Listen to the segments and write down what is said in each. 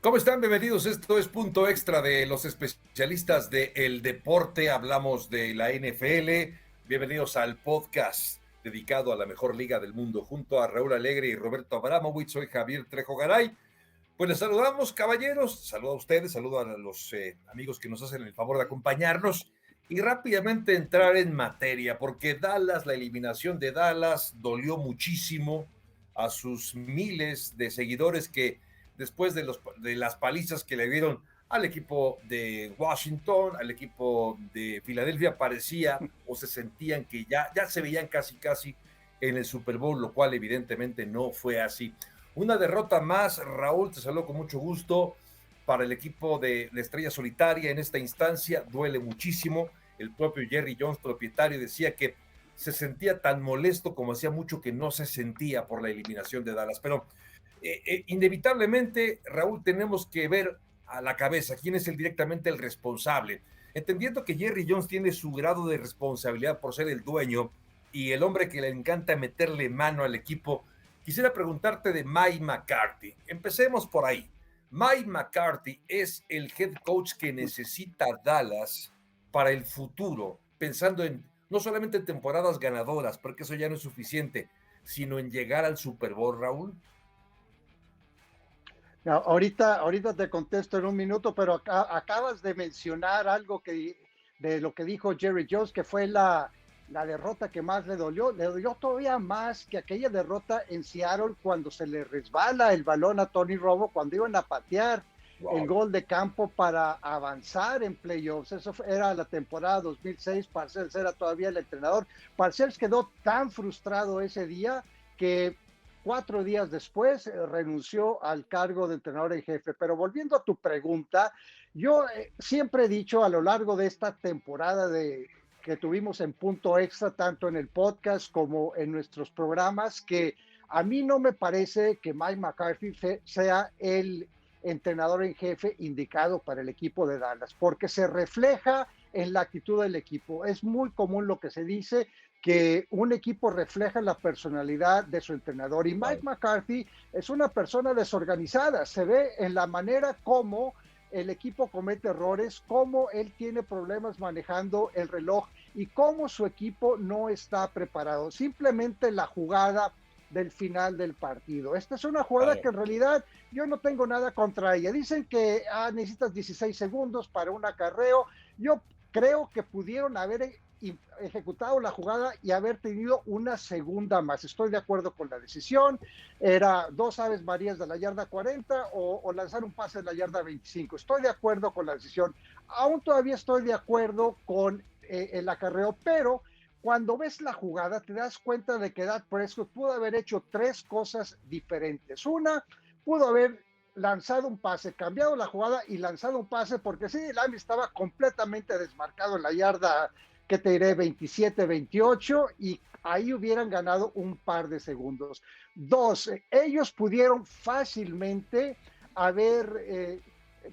¿Cómo están? Bienvenidos. Esto es Punto Extra de los especialistas del deporte. Hablamos de la NFL. Bienvenidos al podcast dedicado a la mejor liga del mundo. Junto a Raúl Alegre y Roberto Abramovich, soy Javier Trejo Garay. Pues les saludamos, caballeros. Saludo a ustedes, saludo a los amigos que nos hacen el favor de acompañarnos. Y rápidamente entrar en materia, porque Dallas, la eliminación de Dallas, dolió muchísimo a sus miles de seguidores que después de las palizas que le dieron al equipo de Washington, al equipo de Filadelfia, parecía o se sentían que ya se veían casi en el Super Bowl, lo cual evidentemente no fue así. Una derrota más, Raúl, te saludo con mucho gusto para el equipo de la Estrella Solitaria en esta instancia, duele muchísimo. El propio Jerry Jones, propietario, decía que se sentía tan molesto como hacía mucho que no se sentía por la eliminación de Dallas, pero inevitablemente, Raúl, tenemos que ver a la cabeza quién es directamente el responsable. Entendiendo que Jerry Jones tiene su grado de responsabilidad por ser el dueño y el hombre que le encanta meterle mano al equipo, quisiera preguntarte de Mike McCarthy. Empecemos por ahí. Mike McCarthy es el head coach que necesita Dallas para el futuro, pensando en no solamente en temporadas ganadoras, porque eso ya no es suficiente, sino en llegar al Super Bowl, Raúl. Ahorita te contesto en un minuto, pero acabas de mencionar algo de lo que dijo Jerry Jones, que fue la derrota que más le dolió. Le dolió todavía más que aquella derrota en Seattle cuando se le resbala el balón a Tony Romo, cuando iban a patear el Wow. gol de campo para avanzar en playoffs. Eso era la temporada 2006. Parcells era todavía el entrenador. Parcells quedó tan frustrado ese día que 4 días después renunció al cargo de entrenador en jefe. Pero volviendo a tu pregunta, yo siempre he dicho a lo largo de esta temporada que tuvimos en Punto Extra, tanto en el podcast como en nuestros programas, que a mí no me parece que Mike McCarthy sea el entrenador en jefe indicado para el equipo de Dallas, porque se refleja en la actitud del equipo. Es muy común lo que se dice, que un equipo refleja la personalidad de su entrenador. Y Mike Claro. McCarthy es una persona desorganizada. Se ve en la manera como el equipo comete errores, cómo él tiene problemas manejando el reloj y cómo su equipo no está preparado. Simplemente la jugada del final del partido. Esta es una jugada Claro. que en realidad yo no tengo nada contra ella. Dicen que necesitas 16 segundos para un acarreo. Yo creo que pudieron haber ejecutado la jugada y haber tenido una segunda más. Estoy de acuerdo con la decisión. Era 2 aves marías de la yarda 40 o lanzar un pase de la yarda 25. Estoy de acuerdo con la decisión. Aún todavía estoy de acuerdo con el acarreo, pero cuando ves la jugada te das cuenta de que Dak Prescott pudo haber hecho 3 cosas diferentes. Una, pudo haber lanzado un pase, cambiado la jugada y lanzado un pase, porque sí, Lamb estaba completamente desmarcado en la yarda, que te diré, 27, 28, y ahí hubieran ganado un par de segundos. Dos, ellos pudieron fácilmente haber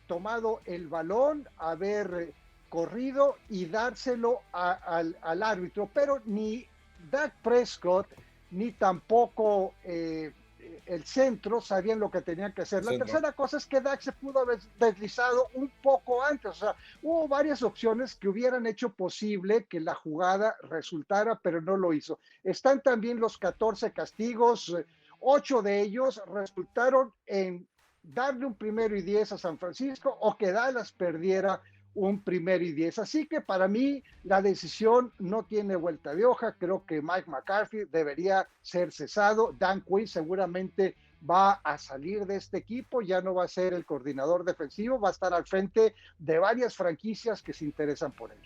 tomado el balón, haber corrido y dárselo al árbitro, pero ni Dak Prescott ni tampoco el centro sabían lo que tenían que hacer. La Centro. tercera cosa es que Dak se pudo haber deslizado un poco antes. O sea, hubo varias opciones que hubieran hecho posible que la jugada resultara, pero no lo hizo. Están también los 14 castigos. 8 de ellos resultaron en darle un 1º y 10 a San Francisco o que Dallas perdiera un 1º y 10. Así que para mí la decisión no tiene vuelta de hoja. Creo que Mike McCarthy debería ser cesado. Dan Quinn seguramente va a salir de este equipo, ya no va a ser el coordinador defensivo, va a estar al frente de varias franquicias que se interesan por él.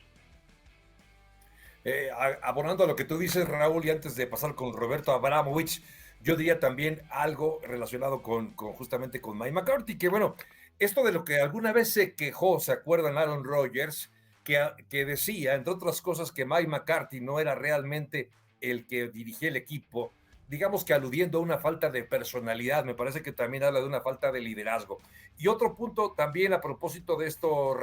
Abonando a lo que tú dices, Raúl, y antes de pasar con Roberto Abramovich, yo diría también algo relacionado justamente con Mike McCarthy, que bueno, esto de lo que alguna vez se quejó, ¿se acuerdan Aaron Rodgers? Que decía, entre otras cosas, que Mike McCarthy no era realmente el que dirigía el equipo, digamos que aludiendo a una falta de personalidad, me parece que también habla de una falta de liderazgo. Y otro punto también a propósito de esto,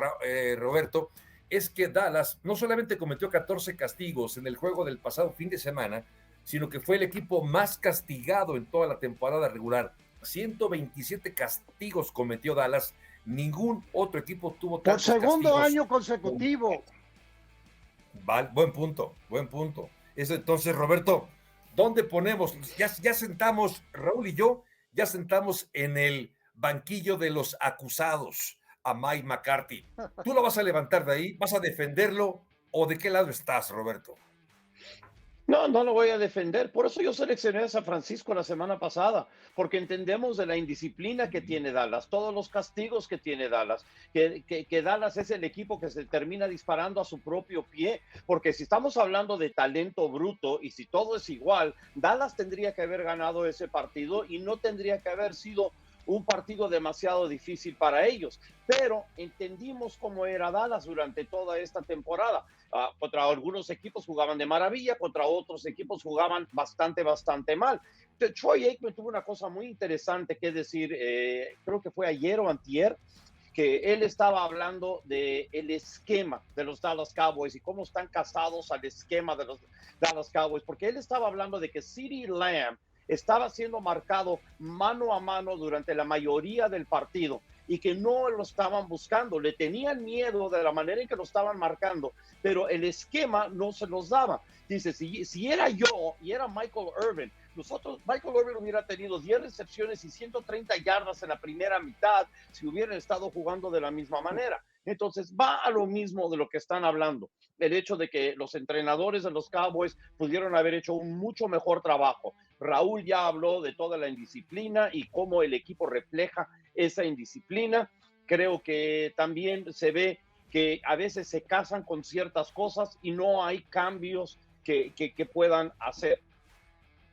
Roberto, es que Dallas no solamente cometió 14 castigos en el juego del pasado fin de semana, sino que fue el equipo más castigado en toda la temporada regular. 127 castigos cometió Dallas. Ningún otro equipo tuvo Por tantos segundo castigos. año consecutivo. Buen punto, buen punto. Entonces, Roberto, ¿dónde ponemos? Ya sentamos, Raúl y yo, ya sentamos en el banquillo de los acusados a Mike McCarthy. ¿Tú lo vas a levantar de ahí? ¿Vas a defenderlo? ¿O de qué lado estás, Roberto? No, no lo voy a defender. Por eso yo seleccioné a San Francisco la semana pasada, porque entendemos de la indisciplina que tiene Dallas, todos los castigos que tiene Dallas, que Dallas es el equipo que se termina disparando a su propio pie, porque si estamos hablando de talento bruto y si todo es igual, Dallas tendría que haber ganado ese partido y no tendría que haber sido un partido demasiado difícil para ellos, pero entendimos cómo era Dallas durante toda esta temporada. Contra algunos equipos jugaban de maravilla, contra otros equipos jugaban bastante mal. Troy Aikman tuvo una cosa muy interesante que decir, creo que fue ayer o antier, que él estaba hablando de el esquema de los Dallas Cowboys y cómo están casados al esquema de los Dallas Cowboys, porque él estaba hablando de que CeeDee Lamb estaba siendo marcado mano a mano durante la mayoría del partido y que no lo estaban buscando, le tenían miedo de la manera en que lo estaban marcando, pero el esquema no se los daba. Dice, si era yo y era Michael Irvin, Michael Irvin hubiera tenido 10 recepciones y 130 yardas en la primera mitad si hubieran estado jugando de la misma manera. Entonces va a lo mismo de lo que están hablando, el hecho de que los entrenadores de los Cowboys pudieron haber hecho un mucho mejor trabajo. Raúl ya habló de toda la indisciplina y cómo el equipo refleja esa indisciplina. Creo que también se ve que a veces se casan con ciertas cosas y no hay cambios que puedan hacer.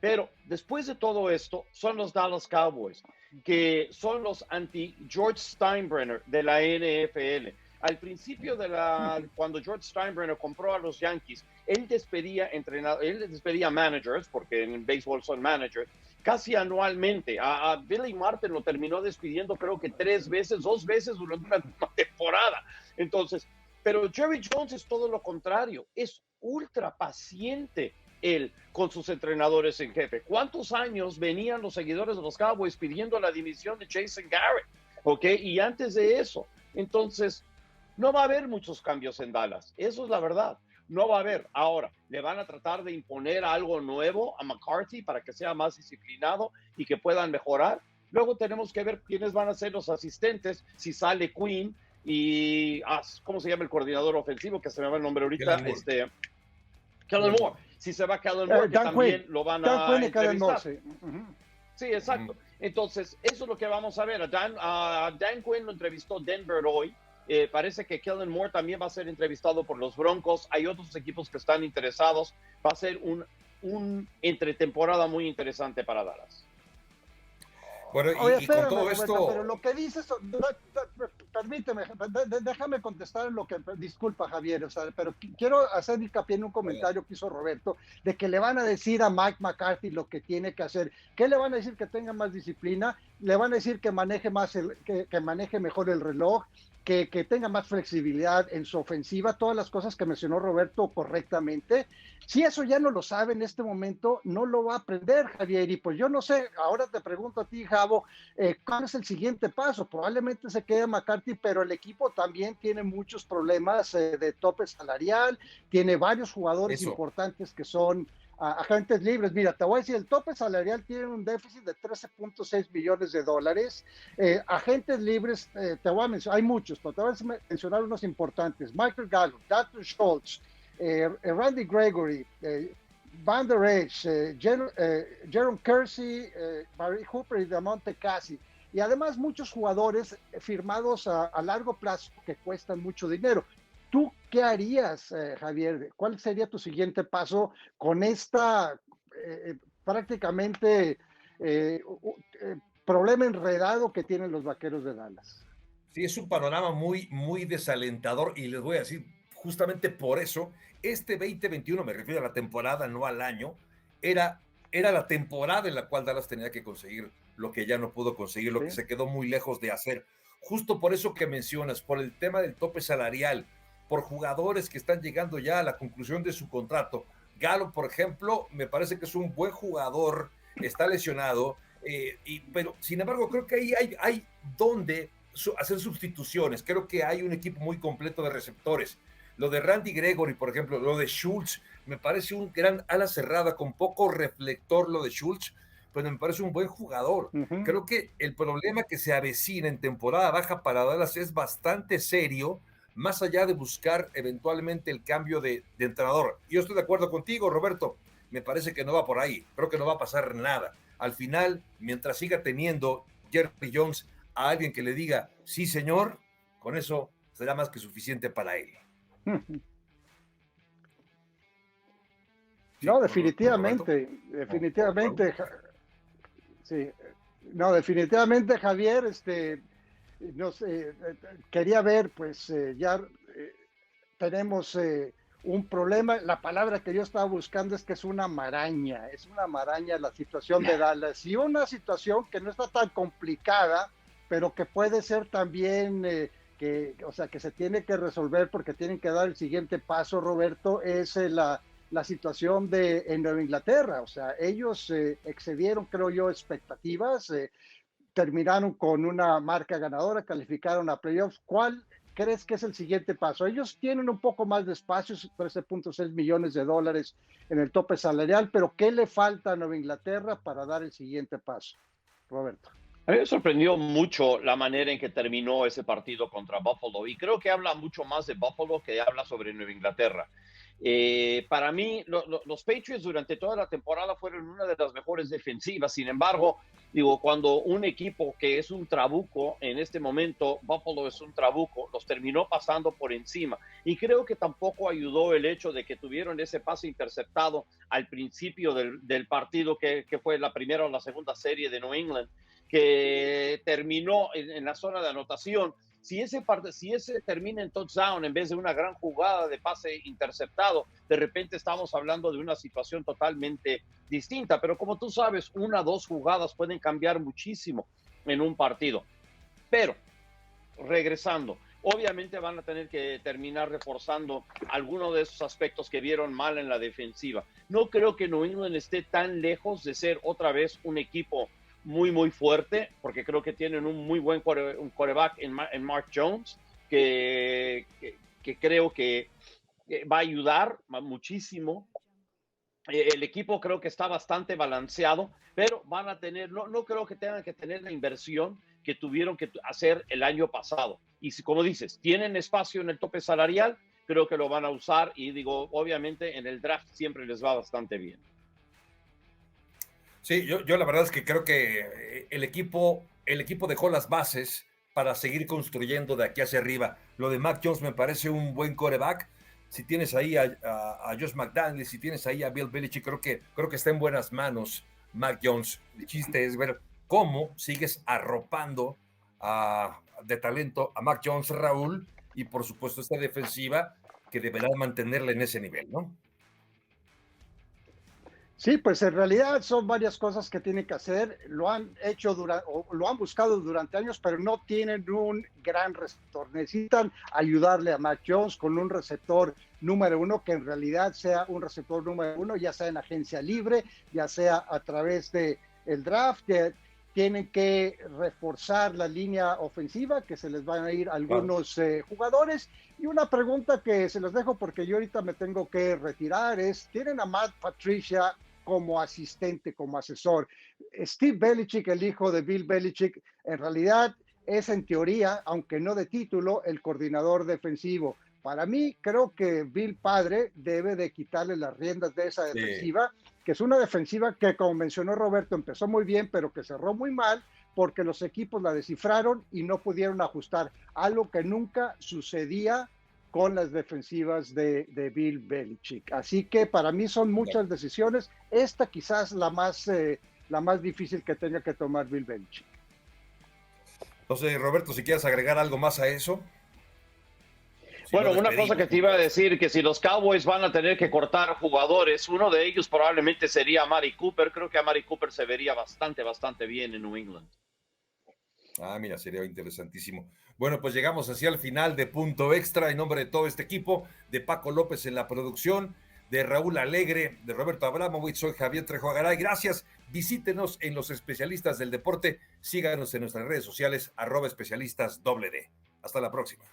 Pero después de todo esto, son los Dallas Cowboys, que son los anti-George Steinbrenner de la NFL. Al principio cuando George Steinbrenner compró a los Yankees, él despedía managers, porque en béisbol son managers, casi anualmente. A Billy Martin lo terminó despidiendo creo que 2 veces durante una temporada. Entonces, pero Jerry Jones es todo lo contrario, es ultra paciente él con sus entrenadores en jefe. ¿Cuántos años venían los seguidores de los Cowboys pidiendo la dimisión de Jason Garrett? ¿Ok? Y antes de eso, entonces, no va a haber muchos cambios en Dallas. Eso es la verdad. No va a haber. Ahora, le van a tratar de imponer algo nuevo a McCarthy para que sea más disciplinado y que puedan mejorar. Luego tenemos que ver quiénes van a ser los asistentes, si sale Quinn y, ¿cómo se llama el coordinador ofensivo? Que se me va el nombre ahorita. Kellen Moore. Si se va Kellen Moore, que también Quinn. Lo van a entrevistar. Sí. Sí, exacto. Entonces, eso es lo que vamos a ver. A Dan Quinn lo entrevistó Denver hoy. Parece que Kellen Moore también va a ser entrevistado por los Broncos. Hay otros equipos que están interesados. Va a ser un entretemporada muy interesante para Dallas. Bueno, y con todo Roberto, esto... pero lo que dices, permíteme, déjame contestar en lo que, disculpa Javier, o sea, pero quiero hacer hincapié en un comentario que hizo Roberto, de que le van a decir a Mike McCarthy lo que tiene que hacer. ¿Qué le van a decir? Que tenga más disciplina, le van a decir que maneje que maneje mejor el reloj, que tenga más flexibilidad en su ofensiva, todas las cosas que mencionó Roberto correctamente. Si eso ya no lo sabe en este momento, no lo va a aprender, Javier. Y pues yo no sé, ahora te pregunto a ti, Javo, ¿cuál es el siguiente paso? Probablemente se quede McCarthy, pero el equipo también tiene muchos problemas de tope salarial, tiene varios jugadores importantes que son agentes libres. Mira, te voy a decir, el tope salarial tiene un déficit de 13.6 millones de dólares. Agentes libres, te voy a mencionar, hay muchos, pero te voy a mencionar unos importantes. Michael Gallup, Dalton Schultz, Randy Gregory, Van Der Esch, Jerome Kersey, Barry Hooper y Damonte Cassie. Y además muchos jugadores firmados a largo plazo que cuestan mucho dinero. ¿Tú qué harías, Javier? ¿Cuál sería tu siguiente paso con esta prácticamente problema enredado que tienen los Vaqueros de Dallas? Sí, es un panorama muy, muy desalentador y les voy a decir, justamente por eso, este 2021, me refiero a la temporada, no al año, era la temporada en la cual Dallas tenía que conseguir lo que ya no pudo conseguir, lo que se quedó muy lejos de hacer. Justo por eso que mencionas, por el tema del tope salarial, por jugadores que están llegando ya a la conclusión de su contrato. Gallup, por ejemplo, me parece que es un buen jugador, está lesionado, Pero sin embargo creo que ahí hay donde hacer sustituciones. Creo que hay un equipo muy completo de receptores. Lo de Randy Gregory, por ejemplo, lo de Schultz, me parece un gran ala cerrada con poco reflector lo de Schultz, pero me parece un buen jugador. Creo que el problema que se avecina en temporada baja para Dallas es bastante serio, más allá de buscar eventualmente el cambio de entrenador. Yo estoy de acuerdo contigo, Roberto. Me parece que no va por ahí. Creo que no va a pasar nada. Al final, mientras siga teniendo Jerry Jones a alguien que le diga, sí, señor, con eso será más que suficiente para él. No, definitivamente, definitivamente, sí, no, definitivamente, Javier, no sé, quería ver, pues ya tenemos un problema. La palabra que yo estaba buscando es que es una maraña la situación de Dallas, y una situación que no está tan complicada, pero que puede ser también, o sea, que se tiene que resolver porque tienen que dar el siguiente paso, Roberto, es la situación en Nueva Inglaterra. O sea, ellos excedieron, creo yo, expectativas, terminaron con una marca ganadora, calificaron a playoffs. ¿Cuál crees que es el siguiente paso? Ellos tienen un poco más de espacio, 13.6 millones de dólares en el tope salarial, pero ¿qué le falta a Nueva Inglaterra para dar el siguiente paso, Roberto? A mí me sorprendió mucho la manera en que terminó ese partido contra Buffalo, y creo que habla mucho más de Buffalo que habla sobre Nueva Inglaterra. Para mí, los Patriots durante toda la temporada fueron una de las mejores defensivas. Sin embargo, digo, cuando un equipo que es un trabuco, en este momento Buffalo es un trabuco, los terminó pasando por encima. Y creo que tampoco ayudó el hecho de que tuvieron ese pase interceptado al principio del partido, que fue la primera o la segunda serie de New England, que terminó en la zona de anotación. Si ese termina en touchdown en vez de una gran jugada de pase interceptado, de repente estamos hablando de una situación totalmente distinta. Pero como tú sabes, 1 o 2 jugadas pueden cambiar muchísimo en un partido. Pero, regresando, obviamente van a tener que terminar reforzando algunos de esos aspectos que vieron mal en la defensiva. No creo que New England esté tan lejos de ser otra vez un equipo muy, muy fuerte, porque creo que tienen un muy buen quarterback en Mark Jones, que creo que va a ayudar muchísimo. El equipo creo que está bastante balanceado, pero van a tener, no creo que tengan que tener la inversión que tuvieron que hacer el año pasado. Y si, como dices, tienen espacio en el tope salarial, creo que lo van a usar, y digo, obviamente en el draft siempre les va bastante bien. Sí, yo la verdad es que creo que el equipo dejó las bases para seguir construyendo de aquí hacia arriba. Lo de Mac Jones me parece un buen quarterback. Si tienes ahí a Josh McDaniels, si tienes ahí a Bill Belichick, creo que está en buenas manos Mac Jones. El chiste es ver cómo sigues arropando de talento a Mac Jones, Raúl, y por supuesto esta defensiva que deberá mantenerle en ese nivel, ¿no? Sí, pues en realidad son varias cosas que tienen que hacer. Lo han hecho o lo han buscado durante años, pero no tienen un gran receptor. Necesitan ayudarle a Mac Jones con un receptor número 1 que en realidad sea un receptor número 1, ya sea en agencia libre, ya sea a través de el draft. Tienen que reforzar la línea ofensiva, que se les van a ir algunos jugadores. Y una pregunta que se los dejo porque yo ahorita me tengo que retirar es, ¿tienen a Matt Patricia como asistente, como asesor? Steve Belichick, el hijo de Bill Belichick, en realidad es en teoría, aunque no de título, el coordinador defensivo. Para mí, creo que Bill padre debe de quitarle las riendas de esa defensiva, que es una defensiva que, como mencionó Roberto, empezó muy bien, pero que cerró muy mal porque los equipos la descifraron y no pudieron ajustar, algo que nunca sucedía con las defensivas de Bill Belichick. Así que para mí son muchas decisiones. Esta quizás la más difícil que tenga que tomar Bill Belichick. Entonces, Roberto, si quieres agregar algo más a eso. Bueno, una cosa que te iba a decir, que si los Cowboys van a tener que cortar jugadores, uno de ellos probablemente sería Amari Cooper. Creo que Amari Cooper se vería bastante bien en New England. Mira, sería interesantísimo. Bueno, pues llegamos hacia el final de Punto Extra. En nombre de todo este equipo, de Paco López en la producción, de Raúl Alegre, de Roberto Abramovich. Soy Javier Trejo Garay. Gracias. Visítenos en Los Especialistas del Deporte. Síganos en nuestras redes sociales, @especialistas_d. Hasta la próxima.